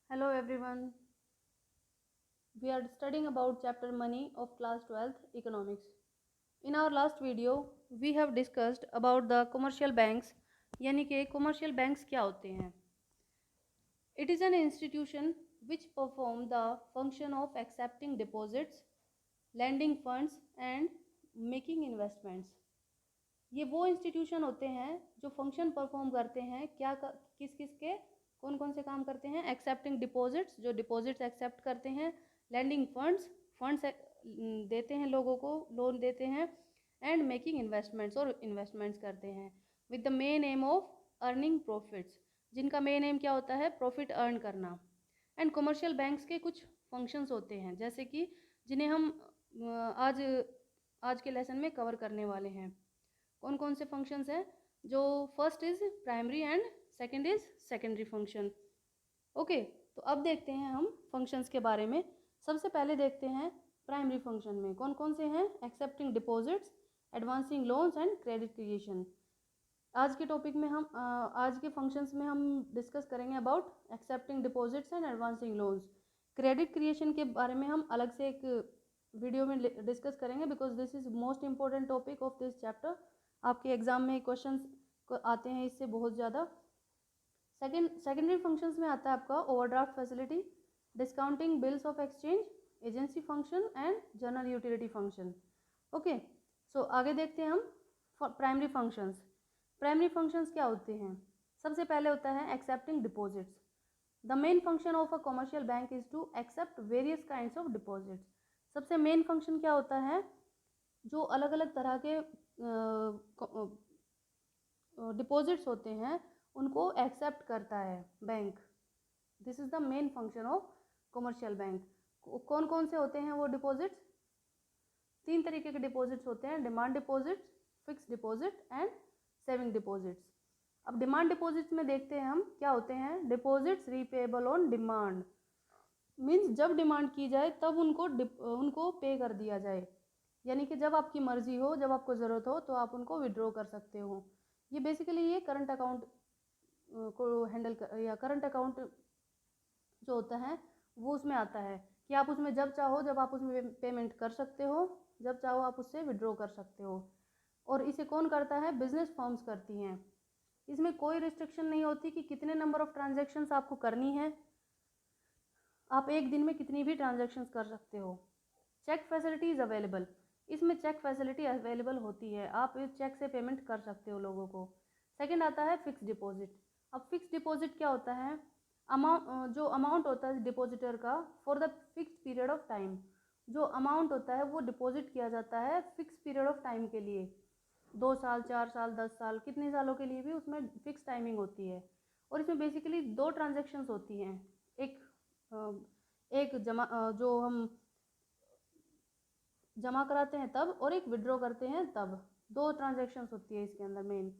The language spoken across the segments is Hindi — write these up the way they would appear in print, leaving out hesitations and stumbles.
Hello everyone. We are studying about chapter money of class 12th economics. In our last video, we have discussed about the commercial banks यानी कि commercial banks क्या होते हैं. It is an institution which perform the function of accepting deposits, lending funds and making investments. ये वो इंस्टीट्यूशन होते हैं जो फंक्शन परफॉर्म करते हैं किस किस के कौन कौन से काम करते हैं. एक्सेप्टिंग डिपॉजिट्स, जो डिपॉजिट्स एक्सेप्ट करते हैं. लैंडिंग फंड्स, फंड्स देते हैं लोगों को, लोन देते हैं. एंड मेकिंग इन्वेस्टमेंट्स, और इन्वेस्टमेंट्स करते हैं with the main M of earning profits, जिनका मेन एम क्या होता है, प्रॉफिट अर्न करना. एंड कमर्शियल बैंक्स के कुछ फंक्शंस होते हैं जैसे कि जिन्हें हम आज आज के लेसन में कवर करने वाले हैं. कौन कौन से फंक्शंस हैं? जो first is primary and second is secondary function. Okay, तो अब देखते हैं हम फंक्शंस के बारे में. सबसे पहले देखते हैं प्राइमरी फंक्शन में कौन कौन से हैं. Accepting deposits, advancing loans and credit creation. आज के टॉपिक में हम आज के फंक्शंस में हम डिस्कस करेंगे about accepting deposits and advancing loans. Credit creation के बारे में हम अलग से एक वीडियो में डिस्कस करेंगे because this is most important topic of this chapter. आपके एग्जाम में क्वेश्चंस आते हैं इससे बहुत ज़्यादा. सेकेंडरी फंक्शंस में आता है आपका overdraft facility, discounting bills of exchange, agency function and general utility function. Okay, so आगे देखते हैं हम प्राइमरी फंक्शंस. प्राइमरी फंक्शंस क्या होते हैं? सबसे पहले होता है accepting deposits. The main function of a commercial bank is to accept various kinds of deposits. सबसे मेन फंक्शन क्या होता है? जो अलग अलग तरह के डिपॉजिट्स होते हैं उनको एक्सेप्ट करता है bank. This is the main function of commercial bank. कौन कौन से होते हैं वो डिपॉजिट्स? तीन तरीके के डिपॉजिट्स होते हैं: demand deposits, fix deposit and saving deposits. अब डिमांड डिपॉजिट्स में देखते हैं हम क्या होते हैं. Deposits repayable on demand, means जब डिमांड की जाए तब उनको पे कर दिया जाए. यानी कि जब आपकी मर्जी हो, जब आपको ज़रूरत हो तो आप उनको विड्रॉ कर सकते हो. ये बेसिकली ये करंट अकाउंट को हैंडल कर, या करंट अकाउंट जो होता है वो उसमें आता है कि आप उसमें जब चाहो, जब आप उसमें पेमेंट कर सकते हो, जब चाहो आप उससे विड्रॉ कर सकते हो. और इसे कौन करता है? बिजनेस फर्म्स करती हैं. इसमें कोई रिस्ट्रिक्शन नहीं होती कि कितने नंबर ऑफ ट्रांजेक्शन्स आपको करनी है. आप एक दिन में कितनी भी ट्रांजेक्शन्स कर सकते हो. Cheque facility is available. इसमें चेक फैसिलिटी अवेलेबल होती है, आप इस चेक से पेमेंट कर सकते हो लोगों को. सेकंड आता है फिक्स डिपॉजिट. अब फिक्स डिपॉजिट क्या होता है? जो अमाउंट होता है डिपॉजिटर का for the fix period of time. जो अमाउंट होता है वो डिपॉजिट किया जाता है फिक्स पीरियड ऑफ टाइम के लिए. 2 साल, 4 साल, 10 साल, कितने सालों के लिए भी उसमें फिक्स टाइमिंग होती है. और इसमें बेसिकली दो ट्रांजेक्शन्स होती हैं. एक एक जो हम जमा कराते हैं तब, और एक विड्रॉ करते हैं तब. दो ट्रांजेक्शन्स होती है इसके अंदर मेन.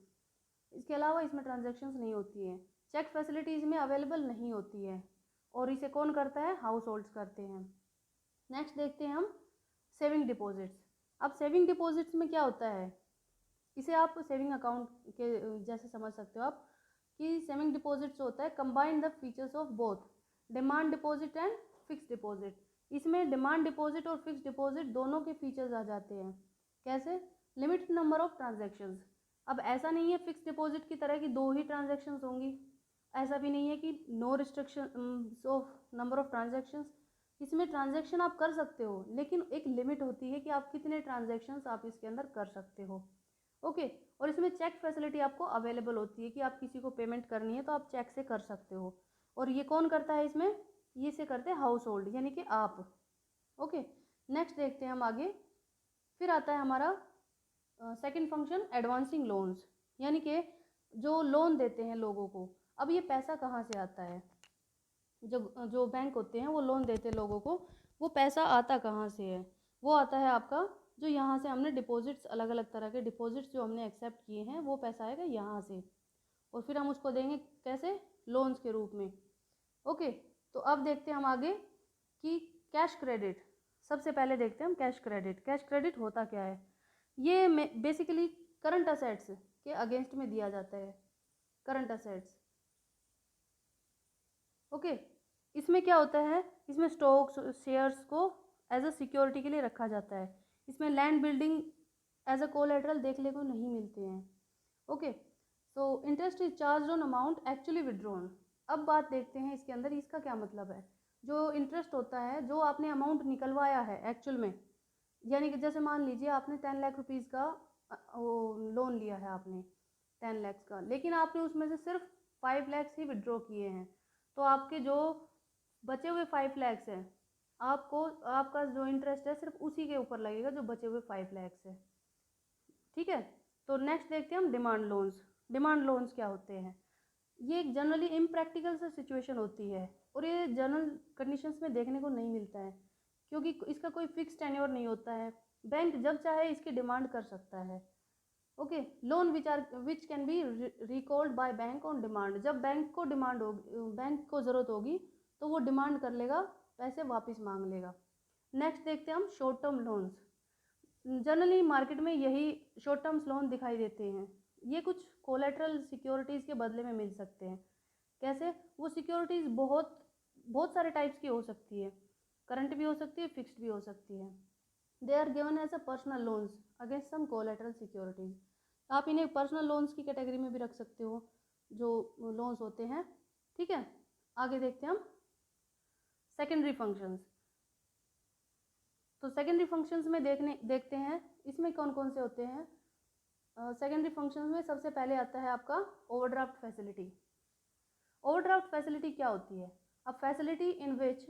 इसके अलावा इसमें ट्रांजेक्शन्स नहीं होती है. चेक फैसिलिटीज में अवेलेबल नहीं होती है. और इसे कौन करता है? हाउस होल्ड्स करते हैं. नेक्स्ट देखते हैं हम सेविंग डिपॉजिट्स. अब सेविंग डिपॉजिट्स में क्या होता है? इसे आप सेविंग अकाउंट के जैसे समझ सकते हो आप कि सेविंग डिपॉजिट्स होता है combine the features of both demand deposit and fix deposit. इसमें डिमांड डिपॉजिट और फिक्स डिपॉजिट दोनों के फीचर्स आ जाते हैं. कैसे? Limited number of transactions. अब ऐसा नहीं है फिक्स डिपॉजिट की तरह कि दो ही ट्रांजेक्शन्स होंगी. ऐसा भी नहीं है कि no restriction of number of transactions. इसमें ट्रांजेक्शन आप कर सकते हो लेकिन एक लिमिट होती है कि आप कितने ट्रांजेक्शन्स आप इसके अंदर कर सकते हो. ओके, और इसमें चेक फैसिलिटी आपको अवेलेबल होती है कि आप किसी को पेमेंट करनी है तो आप चेक से कर सकते हो. और ये कौन करता है इसमें? ये से करते हैं हाउस होल्ड यानी कि आप. ओके, नेक्स्ट देखते हैं हम आगे. फिर आता है हमारा सेकंड फंक्शन एडवांसिंग लोन्स, यानी कि जो लोन देते हैं लोगों को. अब ये पैसा कहाँ से आता है? जो जो बैंक होते हैं वो लोन देते हैं लोगों को, वो पैसा आता कहाँ से है? वो आता है आपका जो यहाँ से हमने डिपॉजिट्स, अलग अलग तरह के डिपॉजिट्स जो हमने एक्सेप्ट किए हैं वो पैसा आएगा यहाँ से. और फिर हम उसको देंगे कैसे? लोन्स के रूप में. ओके, तो अब देखते हैं हम आगे कि कैश क्रेडिट. सबसे पहले देखते हैं हम कैश क्रेडिट. कैश क्रेडिट होता क्या है? ये बेसिकली करंट असेट्स के अगेंस्ट में दिया जाता है. Current assets. ओके, इसमें क्या होता है, इसमें स्टॉक्स शेयर्स को एज अ सिक्योरिटी के लिए रखा जाता है। इसमें land building as a collateral देखने को नहीं मिलते हैं। Okay, so interest is charge on amount actually withdrawn. अब बात देखते हैं इसके अंदर इसका क्या मतलब है। जो इंटरेस्ट होता है, जो आपने अमाउंट निकलवाया है एक्चुअल में, यानी कि जैसे मान लीजिए आपने 10 लाख रुपीज़ का वो लोन लिया है आपने 10 लैक्स का, लेकिन आपने उसमें से सिर्फ 5 लैक्स ही विड्रॉ किए हैं। तो आपके जो बचे हुए 5 लैक्स हैं, आपको आपका जो इंटरेस्ट है सिर्फ उसी के ऊपर लगेगा जो बचे हुए 5 लैक्स है। ठीक है, तो नेक्स्ट देखते हैं हम डिमांड लोन्स। डिमांड लोन्स क्या होते हैं? ये एक जनरली इम्प्रैक्टिकल सा सिचुएशन होती है और ये जनरल कंडीशंस में देखने को नहीं मिलता है, क्योंकि इसका कोई फिक्स टेन्योर नहीं होता है। बैंक जब चाहे इसकी डिमांड कर सकता है। Okay, loan which can be recalled by bank on demand. जब बैंक को डिमांड होगी, बैंक को ज़रूरत होगी, तो वो डिमांड कर लेगा, पैसे वापस मांग लेगा। नेक्स्ट देखते हैं हम short term loans. Generally market में यही शॉर्ट टर्म्स लोन दिखाई देते हैं। ये कुछ कोलेटरल सिक्योरिटीज़ के बदले में मिल सकते हैं। कैसे? वो सिक्योरिटीज़ बहुत बहुत सारे टाइप्स की हो सकती है, करंट भी हो सकती है, फिक्स्ड भी हो सकती है। They are given as a personal loans against some collateral securities. आप इन्हें पर्सनल लोन्स की कैटेगरी में भी रख सकते हो, जो लोन्स होते हैं। ठीक है, आगे देखते हैं हम सेकेंडरी फंक्शंस। तो सेकेंडरी फंक्शंस में देखते हैं इसमें कौन कौन से होते हैं। सेकेंडरी फंक्शंस में सबसे पहले आता है आपका ओवरड्राफ्ट फैसिलिटी। ओवरड्राफ्ट फैसिलिटी क्या होती है? A facility in which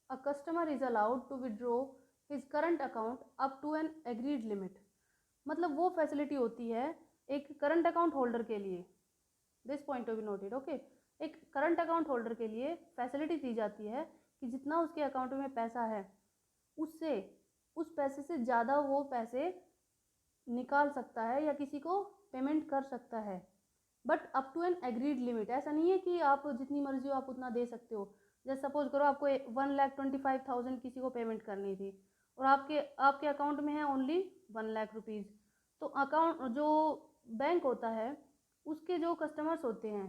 a customer is allowed to withdraw his current account up to an agreed limit. मतलब वो फैसिलिटी होती है एक करंट अकाउंट होल्डर के लिए। This point to be noted. Okay, एक करंट अकाउंट होल्डर के लिए फैसिलिटी दी जाती है कि जितना उसके अकाउंट में पैसा है, उससे उस पैसे से ज़्यादा वो पैसे निकाल सकता है या किसी को पेमेंट कर सकता है, but up to an agreed limit. ऐसा नहीं है कि आप जितनी मर्जी हो आप उतना दे सकते हो। जैसे सपोज करो आपको 1,25,000 किसी को पेमेंट करनी थी और आपके आपके अकाउंट में है ओनली 1 लाख रुपीज़। तो अकाउंट जो बैंक होता है, उसके जो कस्टमर्स होते हैं,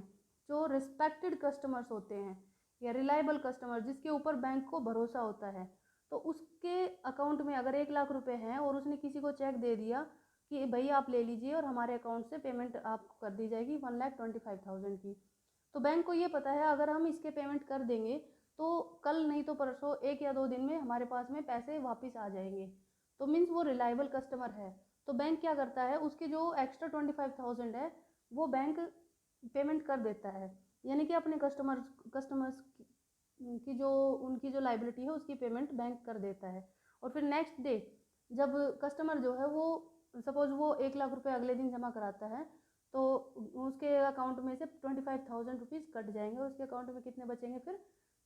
जो रिस्पेक्टेड कस्टमर्स होते हैं या रिलायबल कस्टमर जिसके ऊपर बैंक को भरोसा होता है, तो उसके अकाउंट में अगर 1 लाख रुपए हैं और उसने किसी को चेक दे दिया कि भाई आप ले लीजिए और हमारे अकाउंट से पेमेंट आपको कर दी जाएगी 1,25,000 की, तो बैंक को ये पता है अगर हम इसके पेमेंट कर देंगे तो कल नहीं तो परसों 1 या 2 दिन में हमारे पास में पैसे वापस आ जाएंगे। तो मीन्स वो रिलायबल कस्टमर है। तो बैंक क्या करता है, उसके जो एक्स्ट्रा 25,000 है वो बैंक पेमेंट कर देता है, यानी कि अपने कस्टमर्स की जो उनकी जो लाइबिलिटी है उसकी पेमेंट बैंक कर देता है। और फिर नेक्स्ट डे जब कस्टमर जो है वो सपोज वो 1 लाख रुपए अगले दिन जमा कराता है, तो उसके अकाउंट में से 25,000 रुपीज़ कट जाएंगे और उसके अकाउंट में कितने बचेंगे? फिर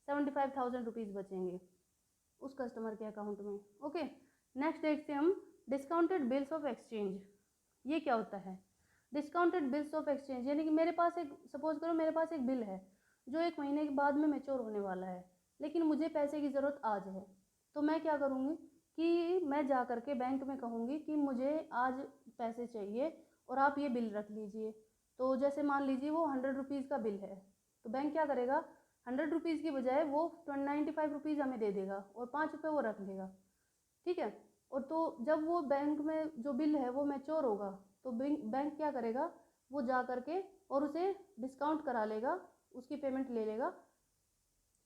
75,000 रुपीज़ बचेंगे उस कस्टमर के अकाउंट में। ओके, नेक्स्ट देखते हैं हम डिस्काउंटेड बिल्स ऑफ एक्सचेंज। ये क्या होता है? डिस्काउंटेड बिल्स ऑफ एक्सचेंज यानी कि मेरे पास एक सपोज करो मेरे पास एक बिल है जो 1 महीने के बाद में मैच्योर होने वाला है, लेकिन मुझे पैसे की ज़रूरत आज है। तो मैं क्या करूँगी कि मैं जा कर के बैंक में कहूँगी कि मुझे आज पैसे चाहिए और आप ये बिल रख लीजिए। तो जैसे मान लीजिए वो 100 रुपीज़ का बिल है, तो बैंक क्या करेगा, 100 रुपीज़ की बजाय वो 95 रुपीज़ हमें दे देगा और 5 रुपये वो रख लेगा। ठीक है, और तो जब वो बैंक में जो बिल है वो मैच्योर होगा, तो बैंक क्या करेगा, वो जा करके और उसे डिस्काउंट करा लेगा, उसकी पेमेंट ले लेगा।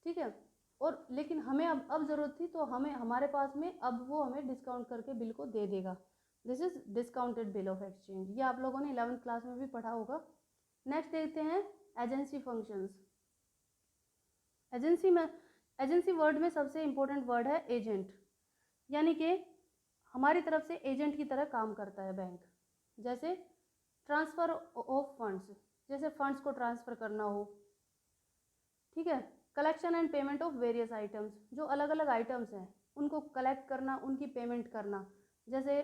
ठीक है, और लेकिन हमें अब ज़रूरत थी तो हमें हमारे पास में अब वो हमें डिस्काउंट करके बिल को दे देगा। This is discounted bill of exchange. ये आप लोगों ने 11वीं क्लास में भी पढ़ा होगा। नेक्स्ट देखते हैं एजेंसी फंक्शंस। एजेंसी में एजेंसी वर्ड में सबसे इम्पोर्टेंट वर्ड है एजेंट, यानी कि हमारी तरफ से एजेंट की तरह काम करता है बैंक। जैसे ट्रांसफ़र ऑफ फंड्स, जैसे फंड्स को ट्रांसफ़र करना हो। ठीक है, collection and payment of various items, जो अलग अलग आइटम्स हैं उनको कलेक्ट करना, उनकी पेमेंट करना। जैसे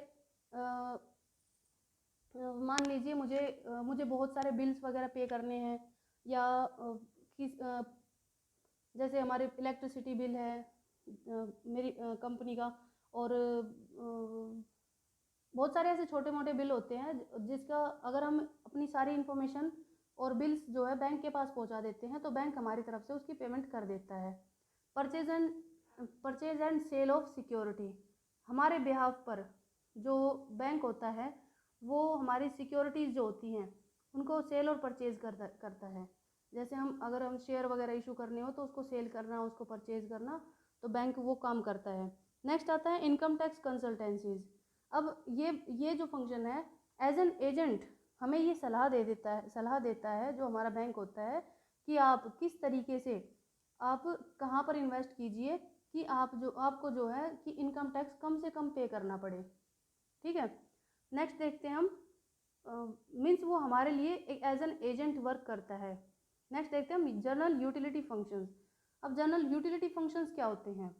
मान लीजिए मुझे बहुत सारे बिल्स वगैरह पे करने हैं, या जैसे हमारे इलेक्ट्रिसिटी बिल है मेरी कंपनी का, और बहुत सारे ऐसे छोटे मोटे बिल होते हैं जिसका अगर हम अपनी सारी इन्फॉर्मेशन और बिल्स जो है बैंक के पास पहुंचा देते हैं तो बैंक हमारी तरफ से उसकी पेमेंट कर देता है। Purchase and sale of security, हमारे बिहाफ पर जो बैंक होता है वो हमारी सिक्योरिटीज़ जो होती हैं उनको सेल और परचेज करता है। जैसे अगर हम शेयर वगैरह इशू करने हो तो उसको सेल करना, उसको परचेज करना, तो बैंक वो काम करता है। नेक्स्ट आता है इनकम टैक्स कंसल्टेंसीज। अब ये जो फंक्शन है, एज एन एजेंट हमें ये सलाह देता है जो हमारा बैंक होता है कि आप किस तरीके से आप कहाँ पर इन्वेस्ट कीजिए कि आपको जो है कि इनकम टैक्स कम से कम पे करना पड़े। ठीक है, नेक्स्ट देखते हैं हम, मीन्स वो हमारे लिए एक एज एन एजेंट वर्क करता है। नेक्स्ट देखते हैं हम जनरल यूटिलिटी फंक्शंस। अब जनरल यूटिलिटी फंक्शंस क्या होते हैं?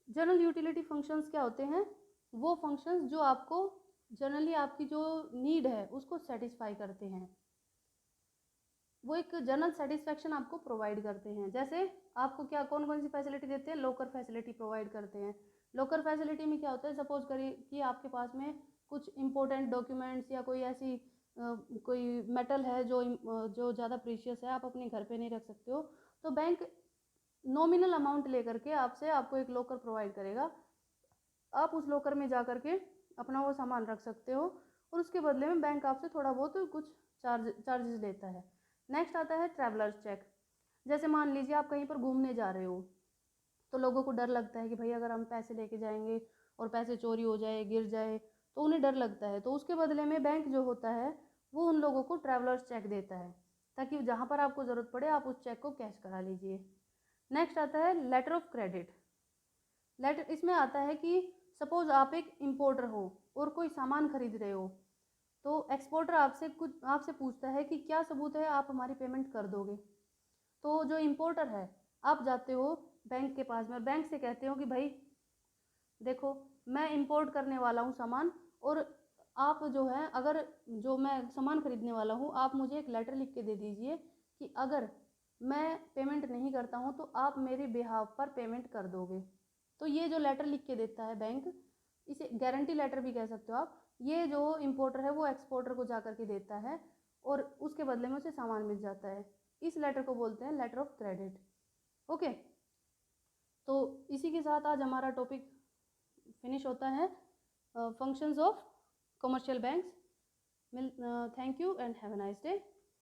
जनरल यूटिलिटी फंक्शंस क्या होते हैं? वो फंक्शंस जो आपको जनरली आपकी जो नीड है उसको सेटिस्फाई करते हैं, वो एक जनरल सेटिस्फेक्शन आपको प्रोवाइड करते हैं। जैसे आपको क्या कौन कौन सी फैसिलिटी देते हैं? लॉकर फैसिलिटी प्रोवाइड करते हैं। लॉकर फैसिलिटी में क्या होता है, सपोज करिए कि आपके पास में कुछ इंपॉर्टेंट डॉक्यूमेंट्स या कोई ऐसी कोई मेटल है जो ज़्यादा प्रीशियस है, आप अपने घर पे नहीं रख सकते हो, तो बैंक नॉमिनल अमाउंट लेकर के आपको एक लॉकर प्रोवाइड करेगा। आप उस लॉकर में जा करके अपना वो सामान रख सकते हो और उसके बदले में बैंक आपसे थोड़ा बहुत कुछ चार्जेस लेता है। नेक्स्ट आता है ट्रैवलर्स चेक। जैसे मान लीजिए आप कहीं पर घूमने जा रहे हो, तो लोगों को डर लगता है कि भाई अगर हम पैसे लेके जाएंगे और पैसे चोरी हो जाए, गिर जाए, तो उन्हें डर लगता है। तो उसके बदले में बैंक जो होता है वो उन लोगों को ट्रैवलर्स चेक देता है, ताकि जहाँ पर आपको ज़रूरत पड़े आप उस चेक को कैश करा लीजिए। नेक्स्ट आता है लेटर ऑफ क्रेडिट। लेटर इसमें आता है कि सपोज आप एक इम्पोर्टर हो और कोई सामान खरीद रहे हो, तो एक्सपोर्टर आपसे पूछता है कि क्या सबूत है आप हमारी पेमेंट कर दोगे। तो जो इम्पोर्टर है, आप जाते हो बैंक के पास में और बैंक से कहते हो कि भाई देखो मैं इंपोर्ट करने वाला हूँ सामान, और आप जो है अगर जो मैं सामान खरीदने वाला हूँ आप मुझे एक लेटर लिख के दे दीजिए कि अगर मैं पेमेंट नहीं करता हूँ तो आप मेरे बिहाफ पर पेमेंट कर दोगे। तो ये जो लेटर लिख के देता है बैंक, इसे गारंटी लेटर भी कह सकते हो आप। ये जो इम्पोर्टर है वो एक्सपोर्टर को जा करके देता है और उसके बदले में उसे सामान मिल जाता है। इस लेटर को बोलते हैं लेटर ऑफ क्रेडिट। ओके, तो इसी के साथ आज हमारा टॉपिक फिनिश होता है, functions of commercial banks. Thank you and have a nice day.